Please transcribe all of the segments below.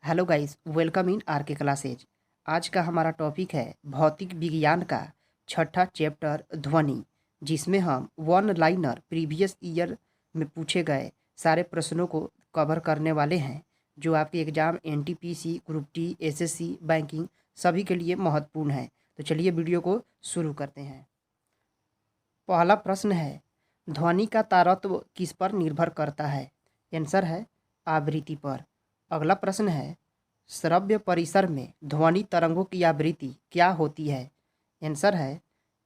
Hello guys, welcome in are के classes. आज का हमारा टॉपिक है भौतिक विज्ञान का छठा चैप्टर ध्वनि, जिसमें हम वन लाइनर प्रीवियस ईयर में पूछे गए सारे प्रश्नों को कवर करने वाले हैं, जो आपके exam NTPC, group D, SSC, banking सभी के लिए महत्वपूर्ण है। तो चलिए वीडियो को शुरू करते हैं। पहला प्रश्न है, ध्वनि का तारतम्य किस पर निर्भर करता है? आंसर है आवृत्ति पर। अगला प्रश्न है, श्रव्य परिसर में ध्वनि तरंगों की आवृत्ति क्या होती है? आंसर है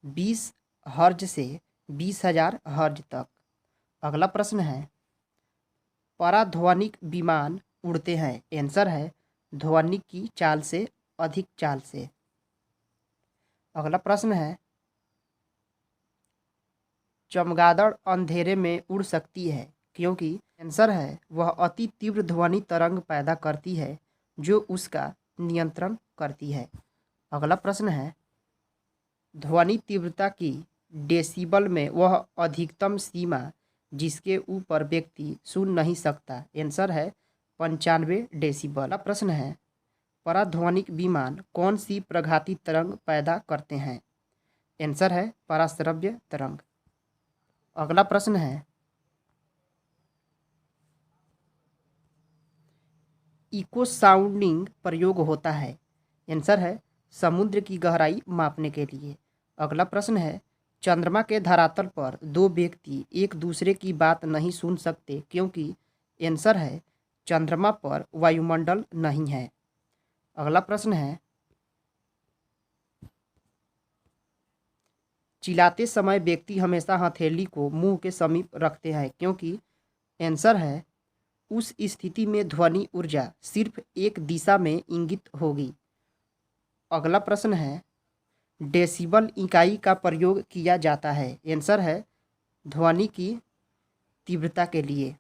20 हर्ज से 20,000 हर्ज तक। अगला प्रश्न है, पराध्वनिक विमान उड़ते हैं। आंसर है ध्वनि की चाल से अधिक चाल से। अगला प्रश्न है, चमगादड़ अंधेरे में उड़ सकती है क्योंकि? आंसर है वह अति तीव्र ध्वनि तरंग पैदा करती है जो उसका नियंत्रण करती है। अगला प्रश्न है, ध्वनि तीव्रता की डेसिबल में वह अधिकतम सीमा जिसके ऊपर व्यक्ति सुन नहीं सकता। आंसर है 95 डेसिबल। अगला प्रश्न है, पराध्वनिक विमान कौन सी प्रघाती तरंग पैदा करते हैं? आंसर है पराश्रव्य तरंग। अगला प्रश्न है, इको साउंडिंग प्रयोग होता है। आंसर है समुद्र की गहराई मापने के लिए। अगला प्रश्न है, चंद्रमा के धरातल पर दो व्यक्ति एक दूसरे की बात नहीं सुन सकते क्योंकि? आंसर है चंद्रमा पर वायुमंडल नहीं है। अगला प्रश्न है, चिल्लाते समय व्यक्ति हमेशा हथेली को मुंह के समीप रखते हैं क्योंकि? आंसर है उस स्थिति में ध्वनि ऊर्जा सिर्फ एक दिशा में इंगित होगी। अगला प्रश्न है, डेसिबल इकाई का प्रयोग किया जाता है। आंसर है ध्वनि की तीव्रता के लिए।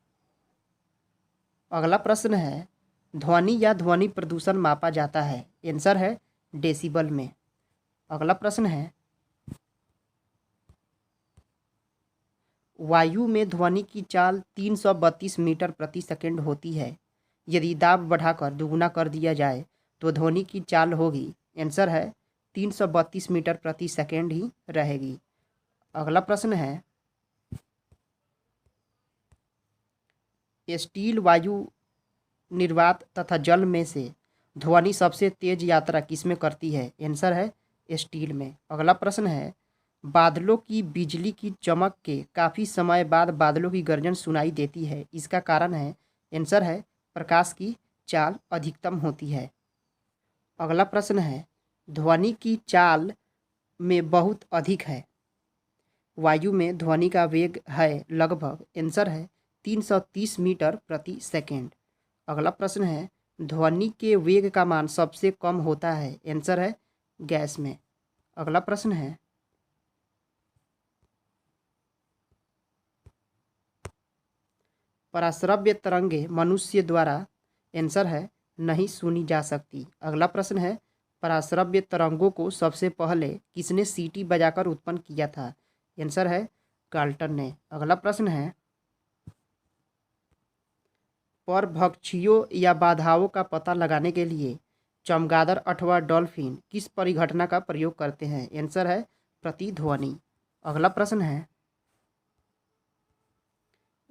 अगला प्रश्न है, ध्वनि या ध्वनि प्रदूषण मापा जाता है। आंसर है डेसिबल में। अगला प्रश्न है, वायु में ध्वनि की चाल 332 मीटर प्रति सेकंड होती है। यदि दाब बढ़ाकर दुगुना कर दिया जाए तो ध्वनि की चाल होगी? आंसर है 332 मीटर प्रति सेकंड ही रहेगी। अगला प्रश्न है, स्टील वायु निर्वात तथा जल में से ध्वनि सबसे तेज यात्रा किसमें करती है? आंसर है स्टील में। अगला प्रश्न है, बादलों की बिजली की चमक के काफ़ी समय बाद बादलों की गर्जन सुनाई देती है, इसका कारण है? आंसर है प्रकाश की चाल अधिकतम होती है। अगला प्रश्न है, ध्वनि की चाल में बहुत अधिक है। वायु में ध्वनि का वेग है लगभग? आंसर है 330 मीटर प्रति सेकेंड। अगला प्रश्न है, ध्वनि के वेग का मान सबसे कम होता है। आंसर है गैस में। अगला प्रश्न है, पराश्रव्य तरंगे मनुष्य द्वारा? आंसर है नहीं सुनी जा सकती। अगला प्रश्न है, पराश्रव्य तरंगों को सबसे पहले किसने सीटी बजाकर उत्पन्न किया था? आंसर है गाल्टन ने। अगला प्रश्न है, परभक्षियों या बाधाओं का पता लगाने के लिए चमगादड़ अथवा डॉल्फिन किस परिघटना का प्रयोग करते हैं? आंसर है प्रतिध्वनि। अगला प्रश्न है,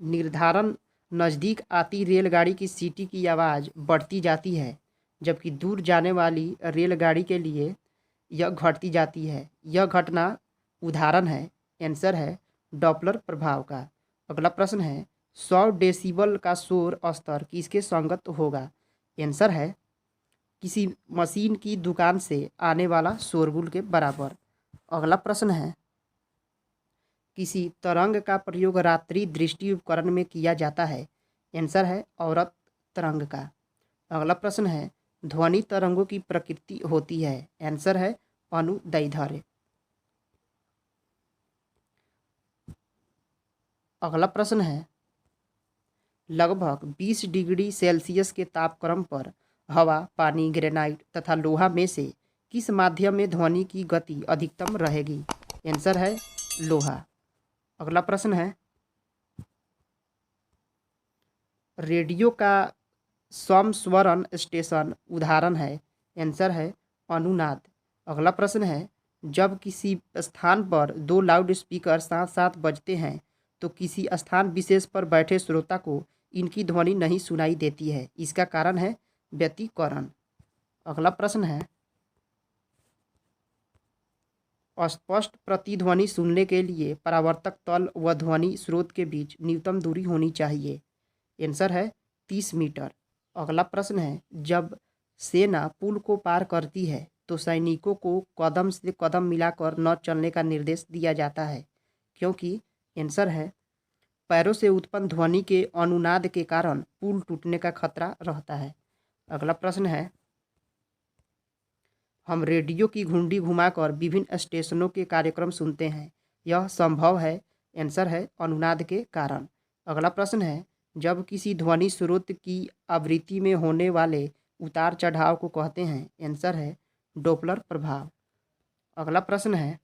निर्धारण नज़दीक आती रेलगाड़ी की सीटी की आवाज़ बढ़ती जाती है जबकि दूर जाने वाली रेलगाड़ी के लिए यह घटती जाती है। यह घटना उदाहरण है? आंसर है डॉपलर प्रभाव का। अगला प्रश्न है, 100 डेसिबल का शोर स्तर किसके संगत होगा? आंसर है किसी मशीन की दुकान से आने वाला शोरगुल के बराबर। अगला प्रश्न है, किसी तरंग का प्रयोग रात्रि दृष्टि उपकरण में किया जाता है? आंसर है औरत तरंग का। अगला प्रश्न है, ध्वनि तरंगों की प्रकृति होती है? आंसर है अनुदैर्ध्य। अगला प्रश्न है, लगभग 20 डिग्री सेल्सियस के तापक्रम पर हवा, पानी, ग्रेनाइट तथा लोहा में से किस माध्यम में ध्वनि की गति अधिकतम रहेगी? आंसर है लोहा। अगला प्रश्न है, रेडियो का समस्वरण स्टेशन उदाहरण है। आंसर है अनुनाद। अगला प्रश्न है, जब किसी स्थान पर दो लाउड स्पीकर साथ साथ बजते हैं तो किसी स्थान विशेष पर बैठे श्रोता को इनकी ध्वनि नहीं सुनाई देती है, इसका कारण है व्यतिकरण। अगला प्रश्न है, स्पष्ट प्रतिध्वनि सुनने के लिए परावर्तक तल व ध्वनि स्रोत के बीच न्यूनतम दूरी होनी चाहिए। आंसर है 30 मीटर। अगला प्रश्न है, जब सेना पुल को पार करती है तो सैनिकों को कदम से कदम मिलाकर न चलने का निर्देश दिया जाता है, क्योंकि आंसर है पैरों से उत्पन्न ध्वनि के अनुनाद के कारण पुल टूटने का खतरा रहता है। अगला प्रश्न है, हम रेडियो की घुंडी घुमाकर विभिन्न स्टेशनों के कार्यक्रम सुनते हैं, यह संभव है। आंसर है अनुनाद के कारण। अगला प्रश्न है, जब किसी ध्वनि स्रोत की आवृत्ति में होने वाले उतार चढ़ाव को कहते हैं। आंसर है डोपलर प्रभाव। अगला प्रश्न है,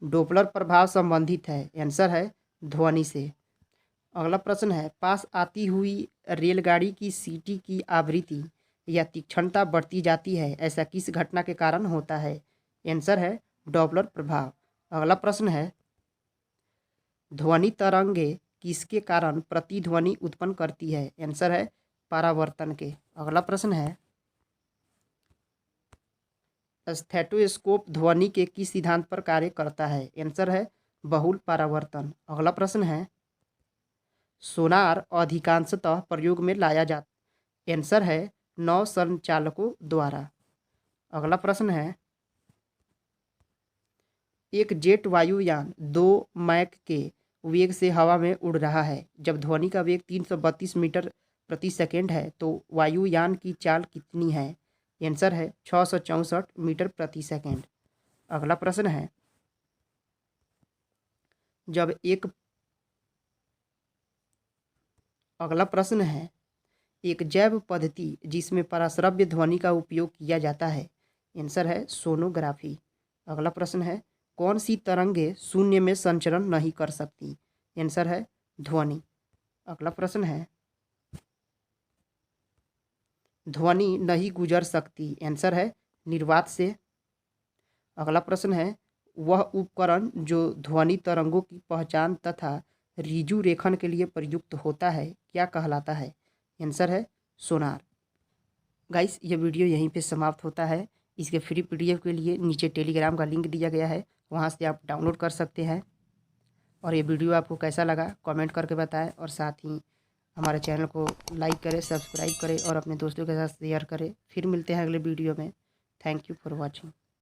डोपलर प्रभाव संबंधित है। आंसर है ध्वनि से। अगला प्रश्न है, पास आती हुई रेलगाड़ी की सीटी की आवृत्ति या तीक्ष्णता बढ़ती जाती है, ऐसा किस घटना के कारण होता है। आंसर है डॉपलर प्रभाव। अगला प्रश्न है, ध्वनि तरंगे किसके कारण प्रतिध्वनि उत्पन्न करती है। आंसर है परावर्तन के। अगला प्रश्न है, स्टेथोस्कोप ध्वनि के किस सिद्धांत पर कार्य करता है। आंसर है बहुल परावर्तन। अगला प्रश्न है, सोनार अधिकांशतः प्रयोग में लाया जाता। आंसर है नौ संचालकों द्वारा। अगला प्रश्न है, एक जेट वायुयान 2 मैक के वेग से हवा में उड़ रहा है। जब ध्वनि का वेग 332 मीटर प्रति सेकेंड है तो वायुयान की चाल कितनी है। आंसर है 664 मीटर प्रति सेकेंड। अगला प्रश्न है, जब एक अगला प्रश्न है, एक जैव पद्धति जिसमें पराश्रव्य ध्वनि का उपयोग किया जाता है। आंसर है सोनोग्राफी। अगला प्रश्न है, कौन सी तरंगे शून्य में संचरण नहीं कर सकती। आंसर है ध्वनि। अगला प्रश्न है, ध्वनि नहीं गुजर सकती। आंसर है निर्वात से। अगला प्रश्न है, वह उपकरण जो ध्वनि तरंगों की पहचान तथा ऋजु रेखन के लिए प्रयुक्त होता है क्या कहलाता है। आंसर है सोनार। गाइस, ये वीडियो यहीं पे समाप्त होता है। इसके फ्री पीडीएफ के लिए नीचे टेलीग्राम का लिंक दिया गया है, वहाँ से आप डाउनलोड कर सकते हैं। और ये वीडियो आपको कैसा लगा कमेंट करके बताएं, और साथ ही हमारे चैनल को लाइक करें, सब्सक्राइब करें और अपने दोस्तों के साथ शेयर करें। फिर मिलते हैं अगले वीडियो में। Thank you for watching.